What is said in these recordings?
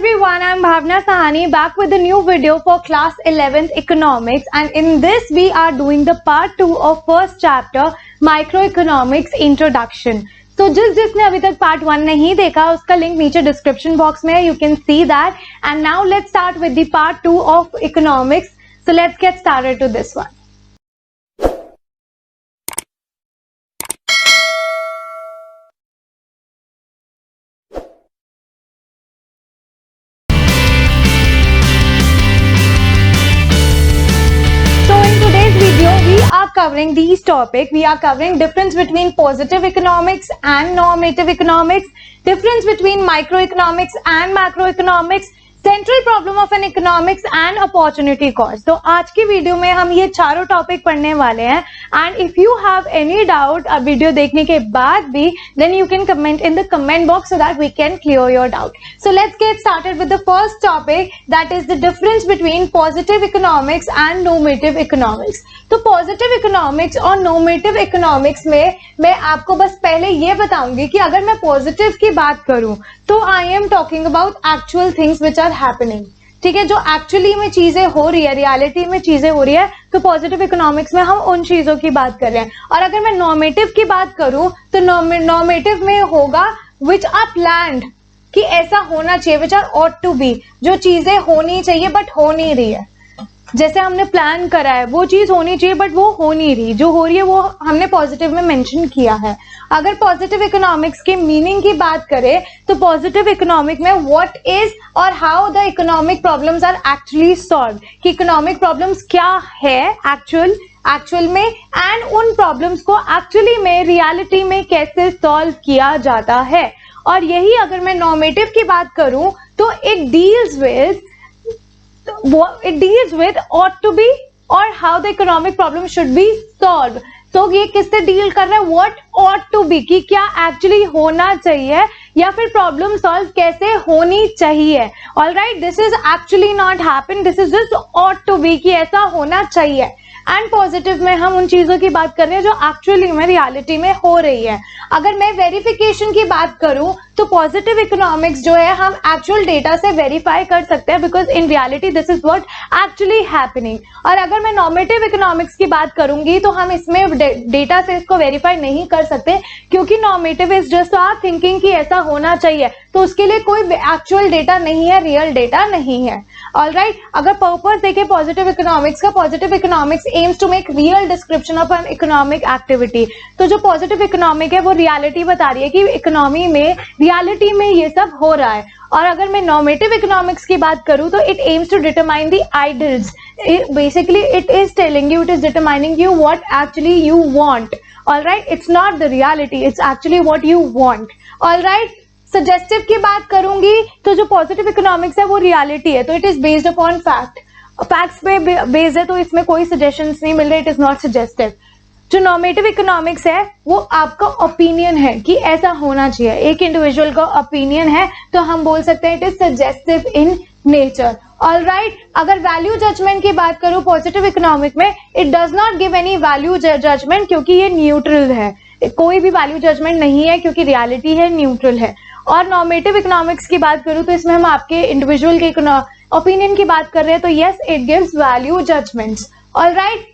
everyone, I'm Bhavna Sahani back with a new video for class 11th economics, and in this we are doing the part 2 of first chapter microeconomics introduction. So जिसने अभी तक part 1 नहीं देखा उसका link नीचे description box में है, you can see that. And now let's start with the part 2 of economics. So let's get started to this one. Covering these topics, we are covering difference between positive economics and normative economics, difference between microeconomics and macroeconomics, central problem of N economics and opportunity cost. तो आज की video में हम ये चारों topic पढ़ने वाले हैं. And if you have any doubt video देखने के बाद भी, then you can comment in the comment box so that we can clear your doubt. So let's get started with the first topic, that is the difference between positive economics and normative economics. तो positive economics और normative economics में मैं आपको बस पहले ये बताऊंगी कि अगर मैं पॉजिटिव की बात करूं तो I am talking about actual things which are happening. ठीक है, जो एक्चुअली में चीजें हो रही है, रियलिटी में चीजें हो रही है, तो पॉजिटिव इकोनॉमिक्स में हम उन चीजों की बात कर रहे हैं. और अगर मैं नॉर्मेटिव की बात करूं तो नॉर्मेटिव में होगा विच आर प्लान्ड, कि ऐसा होना चाहिए, which are ought to be, जो चीजें होनी चाहिए बट हो नहीं रही है. जैसे हमने प्लान करा है वो चीज होनी चाहिए बट वो हो नहीं रही, जो हो रही है वो हमने पॉजिटिव में मेंशन किया है. अगर पॉजिटिव इकोनॉमिक्स के मीनिंग की बात करें तो पॉजिटिव इकोनॉमिक में व्हाट इज और how the economic problems are actually solve, कि इकोनॉमिक प्रॉब्लम्स क्या है एक्चुअल में, एंड उन प्रॉब्लम्स को एक्चुअली में रियलिटी में कैसे सॉल्व किया जाता है. और यही अगर मैं नॉर्मेटिव की बात करूं तो it deals with ought to be और how the economic problem should be solved. तो ये किससे डील कर रहा है, what ought to be, कि क्या एक्चुअली होना चाहिए या फिर प्रॉब्लम सॉल्व कैसे होनी चाहिए. Alright, this is actually not happen, this is just ought to be, कि ऐसा होना चाहिए. एंड पॉजिटिव में हम उन चीजों की बात कर रहे हैं जो एक्चुअली में रियलिटी में हो रही है. अगर मैं वेरिफिकेशन की बात करूं तो पॉजिटिव इकोनॉमिक्स जो है हम एक्चुअल डेटा से वेरीफाई कर सकते हैं, because in reality this is what actually happening. और अगर मैं नॉर्मेटिव इकोनॉमिक्स की बात करूंगी तो हम इसमें डेटा से इसको वेरीफाई नहीं कर सकते, क्योंकि normative is just our thinking कि ऐसा होना चाहिए, तो उसके लिए कोई एक्चुअल डेटा नहीं है, रियल डेटा नहीं है. ऑलराइट, अगर पर्पस देखें पॉजिटिव इकोनॉमिक्स का, positive economics aims to make real description of an economic activity. तो जो पॉजिटिव इकोनॉमिक है वो रियलिटी बता रही है कि इकोनॉमी में, रियलिटी में ये सब हो रहा है. और अगर मैं नॉर्मेटिव इकोनॉमिक्स की बात करूं तो it aims to determine the ideals. Basically it is telling you, it is determining you what actually you want. Alright, it's not the reality, it's actually what you want. Alright, suggestive की बात करूंगी तो जो positive economics है वो reality है, तो it is based upon facts पे बेस्ड है, तो इसमें कोई सजेशंस नहीं मिल रहे, इट इज नॉट सजेस्टिव. जो नॉर्मेटिव इकोनॉमिक्स है वो आपका ओपिनियन है कि ऐसा होना चाहिए, एक इंडिविजुअल का ओपिनियन है, तो हम बोल सकते हैं it is suggestive in nature. Alright, अगर वैल्यू जजमेंट की बात करूं पॉजिटिव इकोनॉमिक में, it does not give any value judgement, क्योंकि ये न्यूट्रल है, कोई भी वैल्यू जजमेंट नहीं है, क्योंकि रियलिटी है, न्यूट्रल है. और नॉर्मेटिव इकोनॉमिक्स की बात करूं तो इसमें हम आपके इंडिविजुअल के ओपिनियन की बात कर रहे हैं, तो yes it gives value judgements. Alright,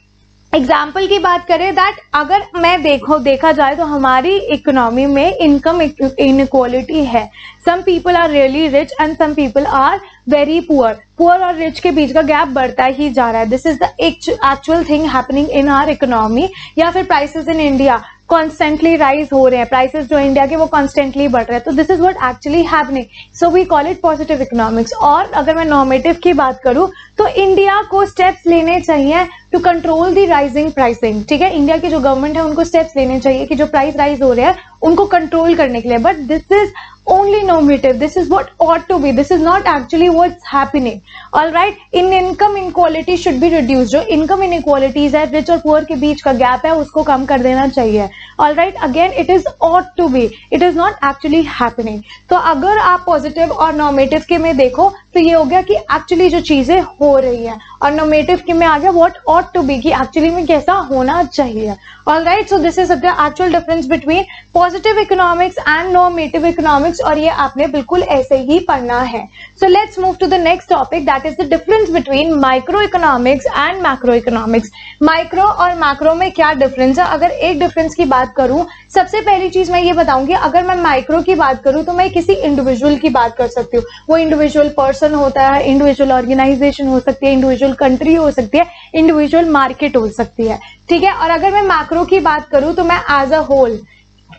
example की बात करें दैट अगर मैं देखा जाए तो हमारी इकोनॉमी में इनकम इनइक्वालिटी है. Some people are really rich and some people are very poor. Poor और रिच के बीच का गैप बढ़ता ही जा रहा है. This is the actual thing happening in our economy. या फिर prices in India constantly rise हो रहे हैं, प्राइसेस जो इंडिया के वो कॉन्स्टेंटली बढ़ रहे हैं, तो this is what actually happening, so we call it positive economics. और अगर मैं नॉर्मेटिव की बात करूं तो इंडिया को स्टेप्स लेने चाहिए to control the rising pricing. ठीक है, इंडिया की जो गवर्नमेंट है उनको स्टेप्स लेने चाहिए कि जो प्राइस राइज हो रहे हैं उनको कंट्रोल करने के लिए, but this is only normative, this is what ought to be, this is not actually what's happening. All right, income inequality should be reduced. जो income inequalities है, rich और poor के बीच का gap है, उसको कम कर देना चाहिए. All right, again it is ought to be, it is not actually happening. तो अगर आप पॉजिटिव और नॉर्मेटिव के में देखो तो ये हो गया कि एक्चुअली जो चीजें हो रही है, और नॉर्मेटिव के में आ गया व्हाट ought to be, कि एक्चुअली में कैसा होना चाहिए. Alright, so this is the actual difference between positive economics and normative economics, और ये आपने बिल्कुल ऐसे ही पढ़ना है. So let's move to the next topic, that is the difference between micro economics and macro economics. Micro और macro में क्या डिफरेंस है? अगर एक डिफरेंस की बात करूं, सबसे पहली चीज मैं ये बताऊंगी, अगर मैं माइक्रो की बात करूं तो मैं किसी इंडिविजुअल की बात कर सकती हूँ. वो इंडिविजुअल पर्सन होता है, इंडिविजुअल ऑर्गेनाइजेशन हो सकती है, इंडिविजुअल कंट्री हो सकती है, इंडिविजुअल मार्केट हो सकती है. ठीक है. और अगर मैं मैक्रो की बात करूं तो मैं एज अ होल,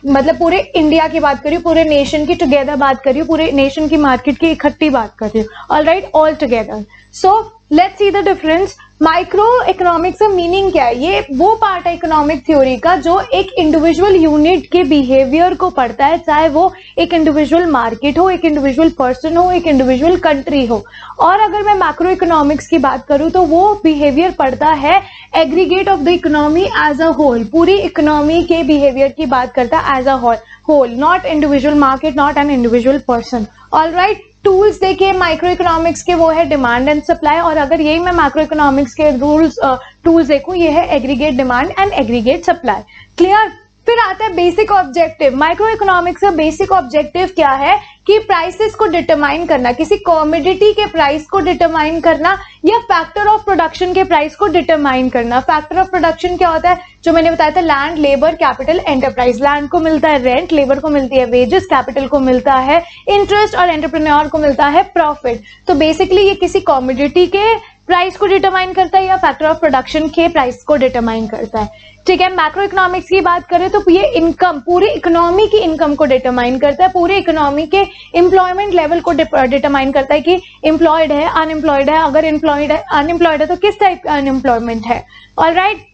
मतलब पूरे इंडिया की बात कर रही हूँ, पूरे नेशन की टुगेदर बात कर रही हूँ, पूरे नेशन की मार्केट की इकट्ठी बात कर रही हूँ. Alright, all together. So let's see the difference. Micro economics का मीनिंग क्या है? ये वो पार्ट है इकोनॉमिक थ्योरी का जो एक इंडिविजुअल यूनिट के बिहेवियर को पढ़ता है, चाहे वो एक इंडिविजुअल मार्केट हो, एक इंडिविजुअल पर्सन हो, एक इंडिविजुअल कंट्री हो. और अगर मैं मैक्रो इकोनॉमिक्स की बात करूं तो वो बिहेवियर पढ़ता है aggregate of the economy as a whole, पूरी इकोनॉमी के बिहेवियर की बात करता है as a whole, not individual market, not an individual person. Alright, tools देखिए माइक्रो इकोनॉमिक्स के, वो है डिमांड एंड सप्लाई, और अगर यही मैं मैक्रो इकोनॉमिक्स के रूल्स टूल्स देखूं, ये है aggregate demand and aggregate supply. Clear. फिर आता है बेसिक ऑब्जेक्टिव. माइक्रो इकोनॉमिक्स का बेसिक ऑब्जेक्टिव क्या है? कि प्राइसेस को डिटरमाइन करना, किसी कॉमोडिटी के प्राइस को डिटरमाइन करना, या फैक्टर ऑफ प्रोडक्शन के प्राइस को डिटरमाइन करना. फैक्टर ऑफ प्रोडक्शन क्या होता है? जो मैंने बताया था, land, labour, capital, enterprise. Land को मिलता है रेंट, लेबर को मिलती है वेजेस, कैपिटल को मिलता है इंटरेस्ट, और एंटरप्रेन्योर को मिलता है प्रॉफिट. तो बेसिकली ये किसी कॉमोडिटी के प्राइस को डिटरमाइन करता है या फैक्टर ऑफ प्रोडक्शन के प्राइस को डिटरमाइन करता है. ठीक है. मैक्रो इकोनॉमिक्स की बात करें तो ये इनकम, पूरी इकोनॉमी की इनकम को डिटरमाइन करता है, पूरे इकोनॉमी के एम्प्लॉयमेंट लेवल को डिटरमाइन करता है कि एम्प्लॉयड है, अनएम्प्लॉयड है, अगर एम्प्लॉयड है, अनएम्प्लॉयड है तो किस टाइप का अनएम्प्लॉयमेंट है. ऑलराइट,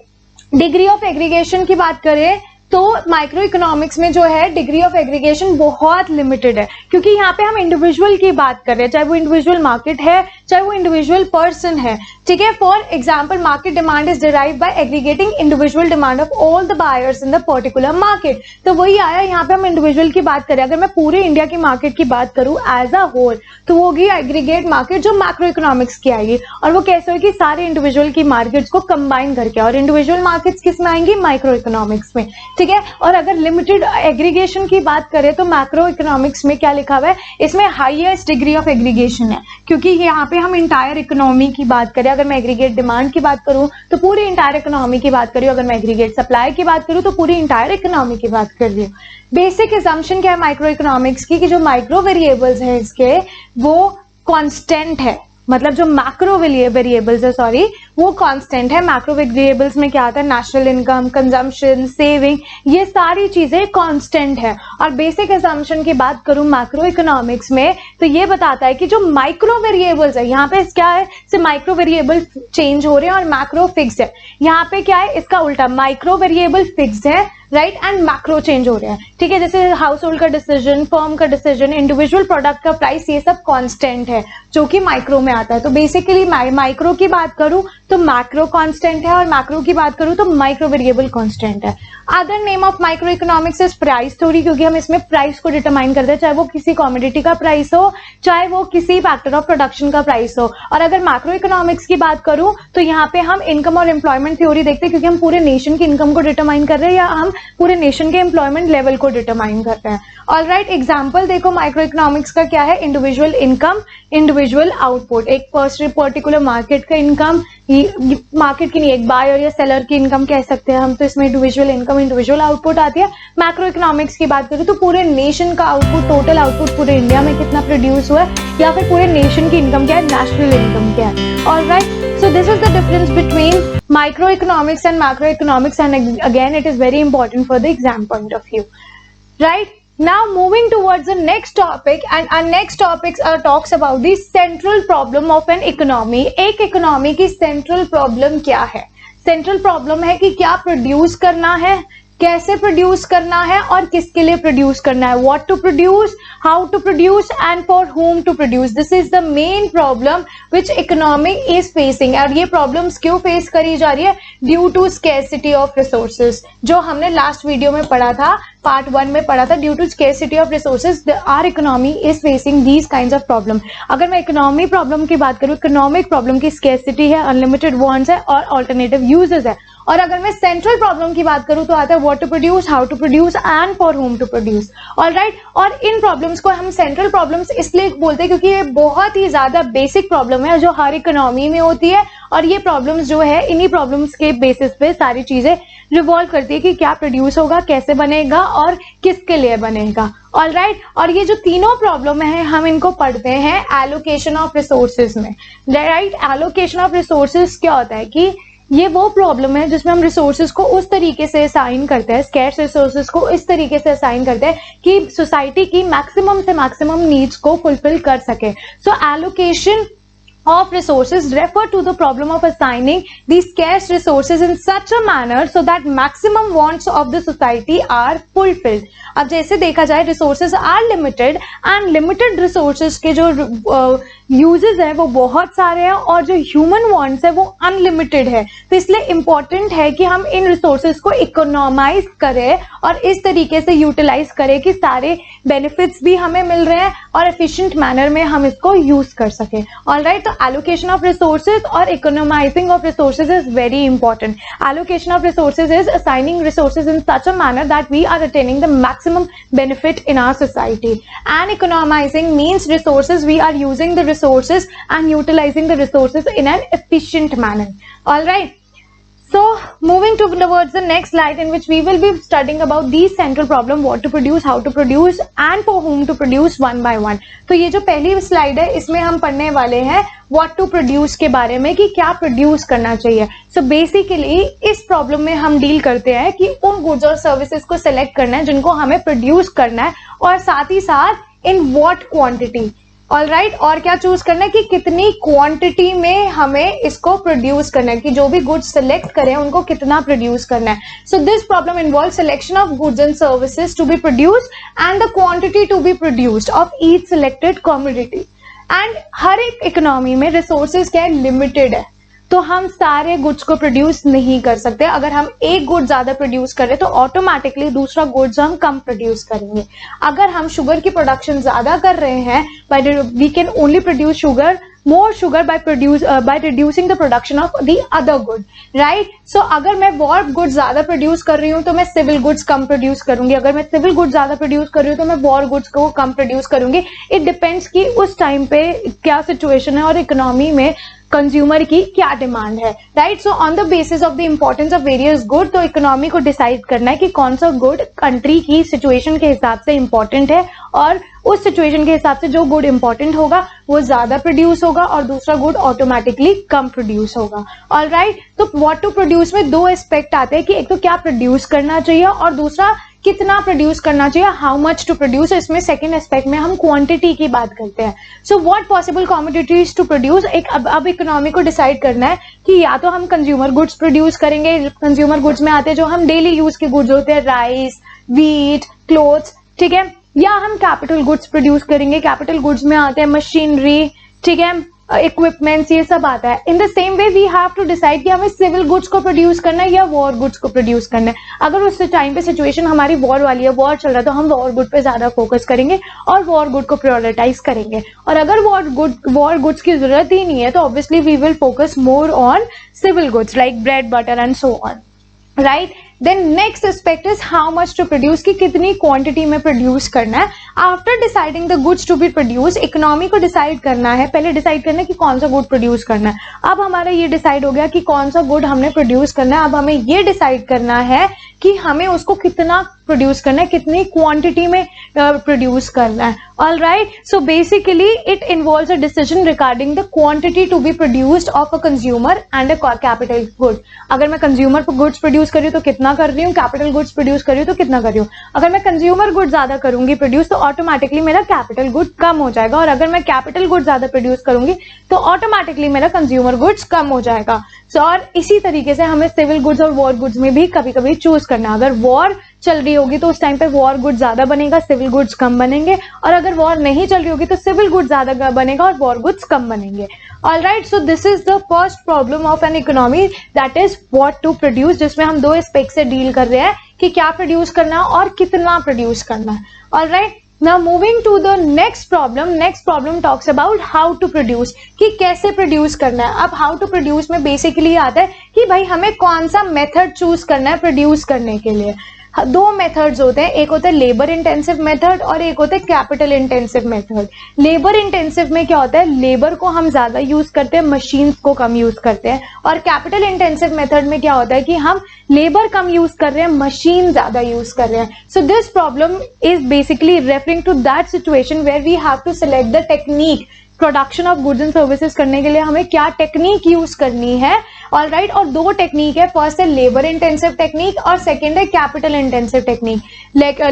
डिग्री ऑफ एग्रीगेशन की बात करें तो माइक्रो इकोनॉमिक्स में जो है डिग्री ऑफ एग्रीगेशन बहुत लिमिटेड है, क्योंकि यहाँ पे हम इंडिविजुअल की बात कर रहे हैं, चाहे वो इंडिविजुअल मार्केट है, चाहे वो इंडिविजुअल पर्सन है. ठीक है. For example, market demand is derived bye aggregating individual demand of all the buyers in the particular market. तो वही आया, यहाँ पे हम इंडिविजुअल की बात करें. अगर मैं पूरे इंडिया की मार्केट की बात करूं एज अ होल, तो वो होगी एग्रीगेट मार्केट, जो मैक्रो इकोनॉमिक्स की आएगी. और वो कैसे होगी? सारे इंडिविजुअल की मार्केट्स को कंबाइन करके, और इंडिविजुअल मार्केट्स किस में आएंगी? माइक्रो इकोनॉमिक्स में. ठीक है. और अगर लिमिटेड एग्रीगेशन की बात करें तो मैक्रो इकोनॉमिक्स में क्या लिखा हुआ है? इसमें हाईएस्ट डिग्री ऑफ एग्रीगेशन है, क्योंकि यहाँ पे हम इंटायर इकोनॉमी की बात करें. अगर मैं एग्रीगेट डिमांड की बात करूं तो पूरी इंटायर इकोनॉमी की बात करूं, अगर मैं एग्रीगेट सप्लाई की बात करूं तो पूरी इंटायर इकोनॉमी की बात कर रही हूँ. बेसिक असम्पशन क्या है माइक्रो इकोनॉमिक्स की? कि जो माइक्रो वेरिएबल्स हैं इसके, वो कांस्टेंट है. मतलब जो मैक्रो वेरिएबल्स है, सॉरी, वो कांस्टेंट है. मैक्रो वेरिएबल्स में क्या आता है? नेशनल इनकम, कंजम्पशन, सेविंग, ये सारी चीजें कांस्टेंट है. और बेसिक असम्पशन की बात करूं मैक्रो इकोनॉमिक्स में तो ये बताता है कि जो माइक्रो वेरिएबल्स है, यहाँ पे क्या है? सिर्फ माइक्रो वेरिएबल चेंज हो रहे हैं और मैक्रो फिक्स्ड है. यहाँ पे क्या है? इसका उल्टा, माइक्रो वेरिएबल फिक्स्ड है, राइट, एंड मैक्रो चेंज हो रहे हैं. ठीक है. जैसे हाउस होल्ड का डिसीजन, फर्म का डिसीजन, इंडिविजुअल प्रोडक्ट का प्राइस, ये सब कांस्टेंट है जो कि माइक्रो में आता है. तो बेसिकली माइक्रो की बात करूं तो मैक्रो कांस्टेंट है, और मैक्रो की बात करूं तो माइक्रो वेरिएबल कांस्टेंट है. Other name of micro economics is price theory, क्योंकि हम इसमें प्राइस को डिटरमाइन करते हैं, चाहे वो किसी कॉमोडिटी का प्राइस हो, चाहे वो किसी फैक्टर ऑफ प्रोडक्शन का प्राइस हो. और अगर मैक्रो इकोनॉमिक्स की बात करूं तो यहाँ पे हम इनकम और एम्प्लॉयमेंट थ्योरी देखते हैं, क्योंकि हम पूरे नेशन की इनकम को डिटरमाइन कर रहे हैं, या हम पूरे नेशन के एम्प्लॉयमेंट लेवल को डिटरमाइन कर रहे हैं. ऑलराइट, एग्जांपल देखो माइक्रो इकोनॉमिक्स का क्या है? Individual income, individual output. एक पर्टिकुलर मार्केट का इनकम, मार्केट की नहीं, एक बायर या सेलर की इनकम कह सकते हैं हम, तो इसमें इंडिविजुअल इनकम, इंडिविजुअल आउटपुट आती है. मैक्रो इकोनॉमिक्स की बात करें तो पूरे नेशन का आउटपुट, टोटल आउटपुट पूरे इंडिया में कितना प्रोड्यूस हुआ है, या फिर पूरे नेशन की इनकम क्या है, नेशनल इनकम क्या है. Alright, so this is the difference between microeconomics and macroeconomics, and again it is very important for the exam point of view, right? Now moving towards the next topic, and our next topic talks about the central problem of an economy. एक economy की central problem क्या है? central problem है कि क्या produce करना है, कैसे प्रोड्यूस करना है और किसके लिए प्रोड्यूस करना है, what to produce, how to produce and for whom to produce. This is the main problem which economy is facing. और ये प्रॉब्लम्स क्यों फेस करी जा रही है, due to scarcity of resources, जो हमने लास्ट वीडियो में पढ़ा था, पार्ट 1 में पढ़ा था. Due to scarcity of resources our economy is facing these kinds of problem. अगर मैं इकोनॉमी प्रॉब्लम की बात करूं, इकोनॉमिक प्रॉब्लम की स्केर्सिटी है, अनलिमिटेड वांट्स है और अल्टरनेटिव यूजेस है. और अगर मैं सेंट्रल प्रॉब्लम की बात करूं तो आता है what to produce, how to produce and for whom to produce. Alright, और इन प्रॉब्लम्स को हम सेंट्रल प्रॉब्लम्स इसलिए बोलते हैं क्योंकि ये बहुत ही ज्यादा बेसिक प्रॉब्लम है जो हर इकोनॉमी में होती है. और ये प्रॉब्लम्स जो है, इन्हीं प्रॉब्लम्स के बेसिस पे सारी चीजें रिवॉल्व करती है कि क्या प्रोड्यूस होगा, कैसे बनेगा और किसके लिए बनेगा. ऑलराइट, और ये जो तीनों प्रॉब्लम है हम इनको पढ़ते हैं एलोकेशन ऑफ रिसोर्सेज में. राइट, एलोकेशन ऑफ रिसोर्सेज क्या होता है कि ये वो प्रॉब्लम है जिसमें हम रिसोर्सेज को उस तरीके से असाइन करते हैं, स्कैर्स रिसोर्सेज को इस तरीके से असाइन करते हैं कि सोसाइटी की मैक्सिमम से मैक्सिमम नीड्स को फुलफिल कर सके. सो allocation of resources refer to the problem of assigning these scarce resources in such a manner so that maximum wants of the society are fulfilled. अब जैसे देखा जाए resources are limited and limited resources के जो uses है वो बहुत सारे हैं और जो ह्यूमन वांट्स है वो अनलिमिटेड है. तो इसलिए इंपॉर्टेंट है कि हम इन रिसोर्सेज को इकोनॉमाइज करें और इस तरीके से यूटिलाइज करें कि सारे बेनिफिट्स भी हमें मिल रहे हैं और एफिशिएंट मैनर में हम इसको यूज कर सकें. ऑलराइट, तो एलोकेशन ऑफ रिसोर्सेज और economising of resources is very important. Allocation of resources is assigning resources in such a manner that we are attaining the maximum benefit in our society. And economizing means resources we are using the resources and utilizing the resources in an efficient manner. All right. So moving towards the next slide in which we will be studying about these central problem, what to produce, how to produce and for whom to produce one by one. तो ये जो पहली slide है इसमें हम पढ़ने वाले हैं what to produce के बारे में कि क्या प्रोड्यूस करना चाहिए. So basically इस प्रॉब्लम में हम डील करते हैं कि उन गुड्स और सर्विसेज को सिलेक्ट करना है जिनको हमें प्रोड्यूस करना है और साथ ही साथ इन व्हाट क्वांटिटी. ऑलराइट, और क्या चूज करना है कि कितनी क्वांटिटी में हमें इसको प्रोड्यूस करना है, कि जो भी गुड्स सिलेक्ट करें उनको कितना प्रोड्यूस करना है. So this problem involve selection of goods and services to be produced and the quantity to be produced of each selected commodity. And हर एक इकोनॉमी में रिसोर्सेज क्या है, लिमिटेड है, तो हम सारे गुड्स को प्रोड्यूस नहीं कर सकते. अगर हम एक गुड ज्यादा प्रोड्यूस करें तो ऑटोमेटिकली दूसरा गुड्स हम कम प्रोड्यूस करेंगे. अगर हम शुगर की प्रोडक्शन ज्यादा कर रहे हैं, we can only produce sugar more sugar by reducing the production of the other good, right? So अगर मैं war goods ज्यादा प्रोड्यूस कर रही हूँ तो मैं सिविल गुड्स कम प्रोड्यूस करूंगी. अगर मैं सिविल गुड्स ज्यादा प्रोड्यूस कर रही हूँ तो मैं war goods को कम प्रोड्यूस करूंगी. इट डिपेंड्स कि उस टाइम पे क्या सिचुएशन है और इकोनॉमी में कंज्यूमर की क्या डिमांड है. Right, so on the basis of the importance of various good, तो इकोनॉमी को डिसाइड करना है कि कौन सा गुड कंट्री की सिचुएशन के हिसाब से इंपॉर्टेंट है और उस सिचुएशन के हिसाब से जो गुड इंपॉर्टेंट होगा वो ज्यादा प्रोड्यूस होगा और दूसरा गुड ऑटोमेटिकली कम प्रोड्यूस होगा. ऑलराइट, तो व्हाट टू प्रोड्यूस में दो एस्पेक्ट आते हैं कि एक तो क्या प्रोड्यूस करना चाहिए और दूसरा कितना प्रोड्यूस करना चाहिए, हाउ मच टू प्रोड्यूस. इसमें सेकंड एस्पेक्ट में हम क्वांटिटी की बात करते हैं. So what possible commodities to produce. अब इकोनॉमी को डिसाइड करना है कि या तो हम कंज्यूमर गुड्स प्रोड्यूस करेंगे. कंज्यूमर गुड्स में आते हैं जो हम डेली यूज के गुड्स होते हैं, राइस, व्हीट, क्लोथ्स, ठीक है, या हम कैपिटल गुड्स प्रोड्यूस करेंगे. कैपिटल गुड्स में आते हैं मशीनरी, ठीक है, इक्विपमेंट्स, ये सब आता है. In the same way we have to decide कि हमें सिविल गुड्स को प्रोड्यूस करना है या वॉर गुड्स को प्रोड्यूस करना है. अगर उस टाइम पे सिचुएशन हमारी वॉर वाली है, वॉर चल रहा है, तो हम वॉर गुड पे ज्यादा फोकस करेंगे और वॉर गुड को प्रायोरिटाइज करेंगे. और अगर वॉर गुड्स की जरूरत ही नहीं है तो obviously we will focus more on civil goods like bread, butter and so on. Right, then next aspect is how much to produce, कि कितनी क्वांटिटी में प्रोड्यूस करना है. After deciding the goods to be produce, economy को decide करना है, पहले decide करना है कि कौन सा गुड प्रोड्यूस करना है. अब हमारा ये डिसाइड हो गया कि कौन सा गुड हमने प्रोड्यूस करना है. अब हमें ये डिसाइड करना है कि हमें उसको कितना प्रोड्यूस करना है, कितनी क्वांटिटी में प्रोड्यूस करना है. All right, so basically it involves a decision regarding the quantity to be produced of a consumer and a capital good. अगर मैं कंज्यूमर गुड्स प्रोड्यूस कर रही हूँ तो कितना कर रही हूँ, कैपिटल गुड्स प्रोड्यूस कर रही हूँ तो कितना कर रही हूँ. अगर मैं कंज्यूमर गुड ज्यादा करूंगी प्रोड्यूस तो ऑटोमेटिकली मेरा कैपिटल गुड कम हो जाएगा, और अगर मैं कैपिटल गुड ज्यादा प्रोड्यूस करूंगी तो ऑटोमेटिकली मेरा कंज्यूमर गुड्स कम हो जाएगा. सो और इसी तरीके से हमें सिविल गुड्स और वॉर गुड्स में भी कभी कभी चूज करना. अगर वॉर चल रही होगी तो उस टाइम पे वॉर गुड्स ज्यादा बनेगा, सिविल गुड्स कम बनेंगे, और अगर वॉर नहीं चल रही होगी तो सिविल गुड्स ज्यादा बनेगा और वॉर गुड्स कम बनेंगे. All right, so this is the first problem of an economy, that is what to produce, जिसमें हम दो एस्पेक्ट से डील कर रहे हैं कि क्या प्रोड्यूस करना और कितना प्रोड्यूस करना है. All right, now moving to the next problem talks about how to produce, कि कैसे प्रोड्यूस करना है. अब how to produce में बेसिकली आता है कि भाई हमें कौन सा मेथड चूज करना है प्रोड्यूस करने के लिए. दो मेथड्स होते हैं, एक होता है लेबर इंटेंसिव मेथड और एक होता है capital intensive method. Labour intensive में क्या होता है, लेबर को हम ज्यादा यूज करते हैं, मशीन को कम यूज करते हैं. और कैपिटल इंटेंसिव मेथड में क्या होता है कि हम लेबर कम यूज कर रहे हैं, मशीन ज्यादा यूज कर रहे हैं. So this problem is basically referring to that situation where we have to select the technique. Production of goods and services करने के लिए हमें क्या टेक्निक यूज करनी है. ऑल राइट, और दो टेक्निक है, फर्स्ट है लेबर इंटेंसिव टेक्निक और सेकंड है capital intensive technique.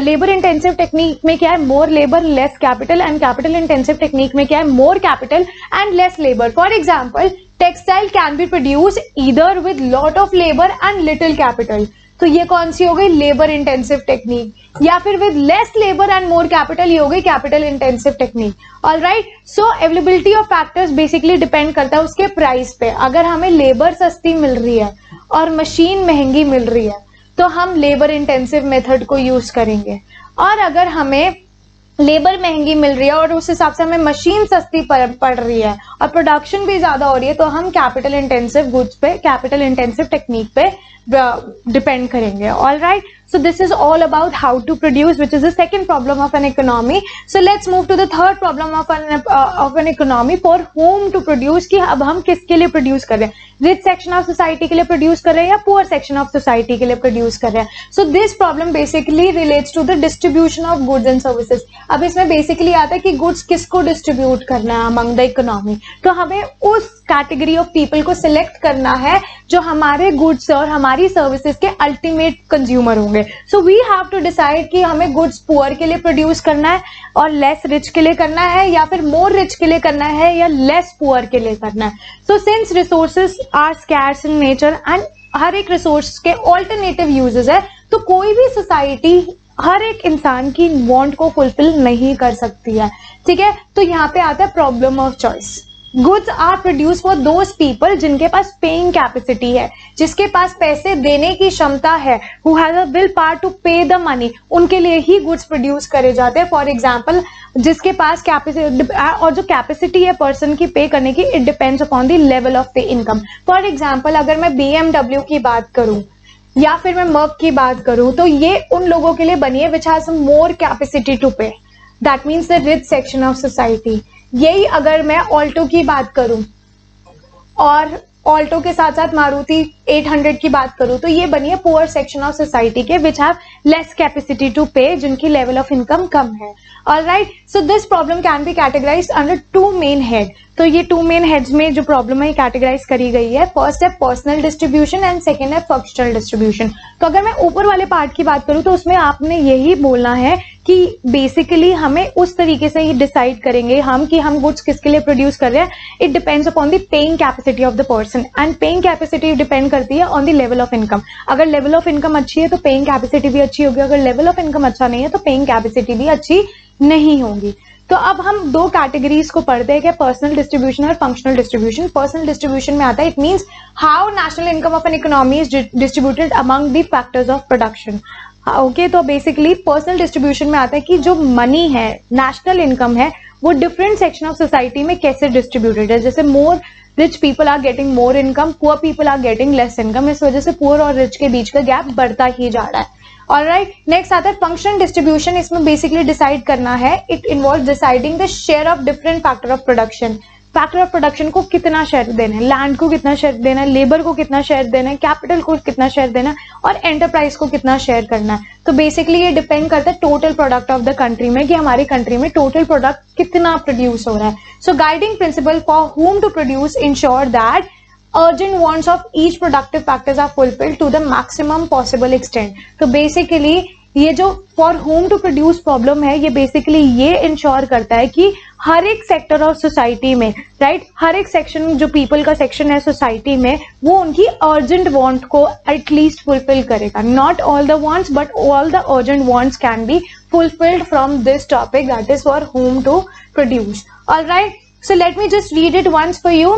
Labour intensive technique में क्या है, more labour less capital, and capital intensive technique में क्या है, more capital and less labour. For example, textile can be produce either with lot of labour and little capital. तो ये कौन सी हो गई, लेबर इंटेंसिव टेक्निक. या फिर with less labour and more capital, ये हो गई capital intensive technique. All right, so availability of factors basically depend करता है उसके प्राइस पे. अगर हमें लेबर सस्ती मिल रही है और मशीन महंगी मिल रही है तो हम लेबर इंटेंसिव मेथड को यूज करेंगे, और अगर हमें लेबर महंगी मिल रही है और उस हिसाब से हमें मशीन सस्ती पड़ रही है और प्रोडक्शन भी ज्यादा हो रही है तो हम कैपिटल इंटेंसिव गुड्स पे, कैपिटल इंटेंसिव टेक्निक पे डिपेंड करेंगे. All right, so this is all about how to produce, which is the second problem of an economy. So let's move to the third problem of an economy, for whom to produce, कि अब हम किसके लिए produce कर रहे हैं, rich section of society के लिए प्रोड्यूस कर रहे हैं या पुअर सेक्शन ऑफ सोसाइटी के लिए प्रोड्यूस कर रहे हैं. So this problem basically relates to the distribution of goods and services. अब इसमें बेसिकली आता है कि गुड्स किसको डिस्ट्रीब्यूट करना है अमंग द इकोनॉमी. तो हमें उस कैटेगरी ऑफ पीपल को सिलेक्ट करना है जो हमारे गुड्स और हमारी सर्विसेज के अल्टीमेट कंज्यूमर होंगे. So we have to decide कि हमें गुड्स पुअर के लिए प्रोड्यूस करना है और लेस रिच के लिए करना है, या फिर मोर रिच के लिए करना है या लेस पुअर के लिए करना है. So since resources are scarce in nature and हर एक रिसोर्स के ऑल्टरनेटिव यूजेस है, तो कोई भी सोसाइटी हर एक इंसान की वांट को फुलफिल नहीं कर सकती है. ठीक है, तो यहाँ पे आता है problem of choice. Goods are produce for those people जिनके पास पेइंग कैपेसिटी है, जिसके पास पैसे देने की क्षमता है, who has a will power to pay the money, उनके लिए ही गुड्स प्रोड्यूस करे जाते हैं. फॉर एग्जांपल, जिसके पास कैपेसिटी, और जो कैपेसिटी है पर्सन की पे करने की, it depends upon the level of the income. For example, अगर मैं BMW की बात करूं या फिर मैं मर्क की बात करूं तो ये उन लोगों के लिए बनी है which has more capacity to pay, that means the rich section of society. यही अगर मैं ऑल्टो की बात करूं और ऑल्टो के साथ साथ मारुति 800 की बात करूं तो ये बनी है पुअर सेक्शन ऑफ सोसाइटी के which have less capacity to pay, जिनकी लेवल ऑफ इनकम कम है. All right, so this problem can be categorised under two main head. तो ये टू मेन हेड्स में जो प्रॉब्लम है कैटेगराइज करी गई है. फर्स्ट है पर्सनल डिस्ट्रीब्यूशन एंड सेकेंड है फंक्शनल डिस्ट्रीब्यूशन. तो अगर मैं ऊपर वाले पार्ट की बात करूं तो उसमें आपने यही बोलना है कि बेसिकली हमें उस तरीके से ही डिसाइड करेंगे हम कि हम गुड्स किसके लिए प्रोड्यूस कर रहे हैं. It depends upon the paying capacity of the person, and paying capacity depend करती है on the level of income. अगर लेवल ऑफ इनकम अच्छी है तो पेइंग कैपेसिटी भी अच्छी होगी, अगर लेवल ऑफ इनकम अच्छा नहीं है तो पेइंग कैपेसिटी भी अच्छी नहीं होगी. तो अब हम दो कैटेगरीज को पढ़ते हैं, पर्सनल डिस्ट्रीब्यूशन और फंक्शनल डिस्ट्रीब्यूशन. पर्सनल डिस्ट्रीब्यूशन में आता है, it means how national income of an economy is distributed among the factors of production. Okay, तो बेसिकली पर्सनल डिस्ट्रीब्यूशन में आता है कि जो मनी है, नेशनल इनकम है, वो डिफरेंट सेक्शन ऑफ सोसाइटी में कैसे डिस्ट्रीब्यूटेड है. जैसे more rich people are getting more income, poor people are getting less income. इस वजह से पुअर और रिच के बीच का गैप बढ़ता ही जा रहा है. ऑलराइट, नेक्स्ट आता है फंक्शनल डिस्ट्रीब्यूशन. इसमें बेसिकली डिसाइड करना है, it involve deciding the share of different factor of production. Factor of production को कितना शेयर देना है, लैंड को कितना शेयर देना है, लेबर को कितना शेयर देना है, कैपिटल को कितना शेयर देना है और एंटरप्राइज को कितना शेयर करना है. तो बेसिकली ये डिपेंड करता है total product of the country में कि हमारी कंट्री में टोटल प्रोडक्ट कितना प्रोड्यूस हो रहा है. So guiding principle for whom to produce ensure that urgent wants of each productive factors are fulfilled to the maximum possible extent. तो basically ये जो for whom to produce problem है, ये basically ये इंश्योर करता है कि हर एक सेक्टर ऑफ सोसाइटी में, राइट, हर एक सेक्शन जो पीपल का सेक्शन है सोसाइटी में, वो उनकी अर्जेंट वांट को एटलीस्ट फुलफिल करेगा. Not all the wants but all the urgent wants can be fulfilled from this topic, that is for whom to produce. All right, so let me just read it once for you.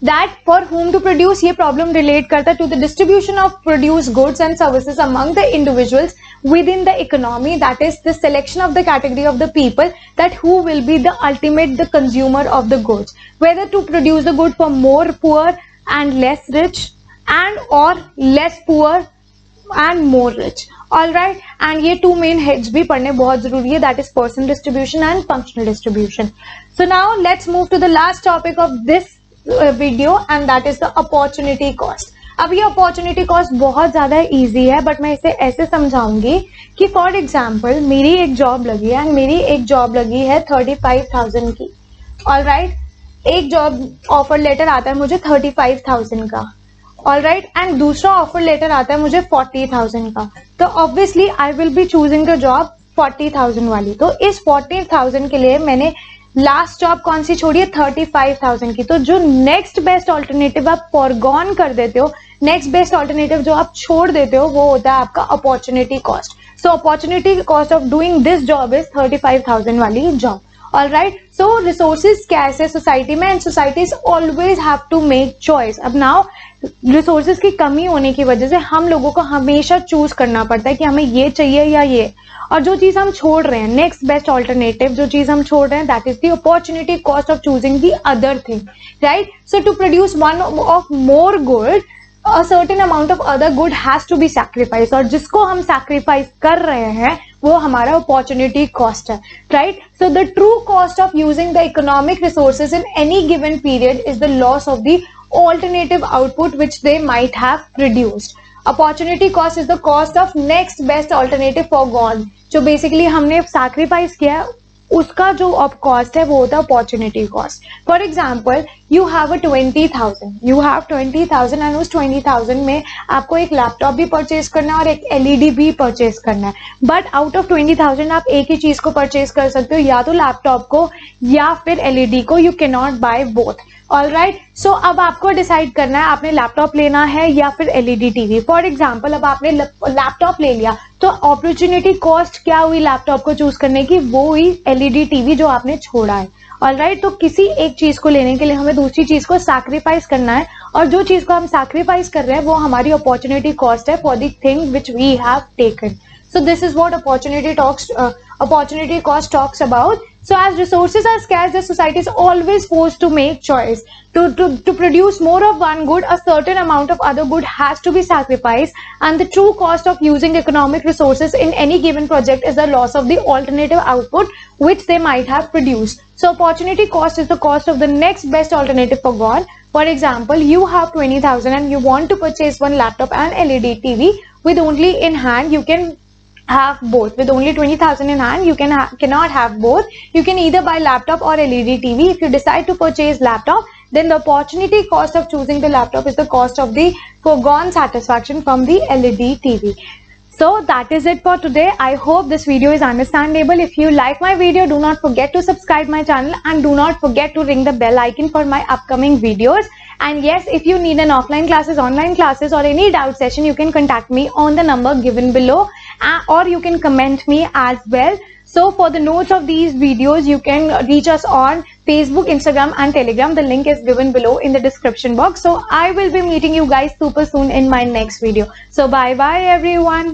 That for whom to produce ये problem relate करता है to the distribution of produced goods and services among the individuals within the economy, that is the selection of the category of the people that who will be the ultimate the consumer of the goods, whether to produce the good for more poor and less rich and or less poor and more rich. All right, and ये two main heads भी पढ़ने बहुत जरूरी है, that is person distribution and functional distribution. So now let's move to the last topic of this video and that is the opportunity cost. अब ये opportunity cost बहुत ज्यादा easy है, बट मैं इसे ऐसे समझाऊंगी कि for example मेरी एक जॉब लगी है and मेरी एक जॉब लगी है 35,000 की. All right, एक जॉब ऑफर लेटर आता है मुझे 35,000 का. ऑल राइट, एंड दूसरा ऑफर लेटर आता है मुझे 40,000 का. तो obviously I will be choosing the job 40,000 वाली. तो इस 40,000 के लिए मैंने लास्ट जॉब कौन सी छोड़ी है, 35,000 की. तो जो नेक्स्ट बेस्ट ऑल्टरनेटिव आप फॉरगॉन कर देते हो, नेक्स्ट बेस्ट ऑल्टरनेटिव जो आप छोड़ देते हो, वो होता है आपका opportunity cost. So opportunity cost of doing this job is 35,000 वाली job. All right, so resources scarce है सोसाइटी में and societies always have to make choice. अब now रिसोर्सेज की कमी होने की वजह से हम लोगों को हमेशा चूज करना पड़ता है कि हमें ये चाहिए या ये, और जो चीज हम छोड़ रहे हैं, नेक्स्ट बेस्ट ऑल्टरनेटिव जो चीज हम छोड़ रहे हैं, that is the opportunity cost of choosing the other thing, right. So to produce one of more good, a certain amount of other good has to be sacrificed, और जिसको हम sacrifice कर रहे हैं वो हमारा opportunity cost है, right. So the true cost of using the economic resources in any given period is the loss of the alternative output which they might have produced. Opportunity cost is the cost of next best alternative forgone. जो basically हमने sacrifice किया है उसका जो अब cost है वो होता है opportunity cost. For example you have 20,000 and उस 20,000 में आपको एक लैपटॉप भी परचेज करना है और एक एलईडी भी परचेज करना है, बट आउट ऑफ 20,000 आप एक ही चीज को परचेज कर सकते हो, या तो लैपटॉप को या फिर एलईडी को. You can not buy both. All right, so अब आपको डिसाइड करना है आपने लैपटॉप लेना है या फिर एलईडी टीवी. फॉर एग्जाम्पल अब आपने लैपटॉप ले लिया, तो अपॉर्चुनिटी कॉस्ट क्या हुई लैपटॉप को चूज करने की, वो हुई एलईडी टीवी जो आपने छोड़ा है. ऑल राइट, तो किसी एक चीज को लेने के लिए हमें दूसरी चीज को सैक्रिफाइस करना है, और जो चीज को हम सैक्रिफाइस कर रहे हैं वो हमारी अपॉर्चुनिटी कॉस्ट है for the thing which we have taken. So this is what opportunity cost talks about. So as resources are scarce, the society is always forced to make choice. To produce more of one good, a certain amount of other good has to be sacrificed, and the true cost of using economic resources in any given project is the loss of the alternative output which they might have produced. So opportunity cost is the cost of the next best alternative forgone. For example, you have 20,000 and you want to purchase one laptop and LED TV. With only in hand you can have both. With only 20,000 in hand you cannot have both. You can either buy laptop or LED TV. If you decide to purchase laptop, then the opportunity cost of choosing the laptop is the cost of the foregone satisfaction from the LED TV. So that is it for today. I hope this video is understandable. If you like my video, do not forget to subscribe my channel and do not forget to ring the bell icon for my upcoming videos. And yes, if you need an offline classes, online classes or any doubt session, you can contact me on the number given below, or you can comment me as well. So for the notes of these videos, you can reach us on Facebook, Instagram and Telegram. The link is given below in the description box. So I will be meeting you guys super soon in my next video. So bye bye everyone.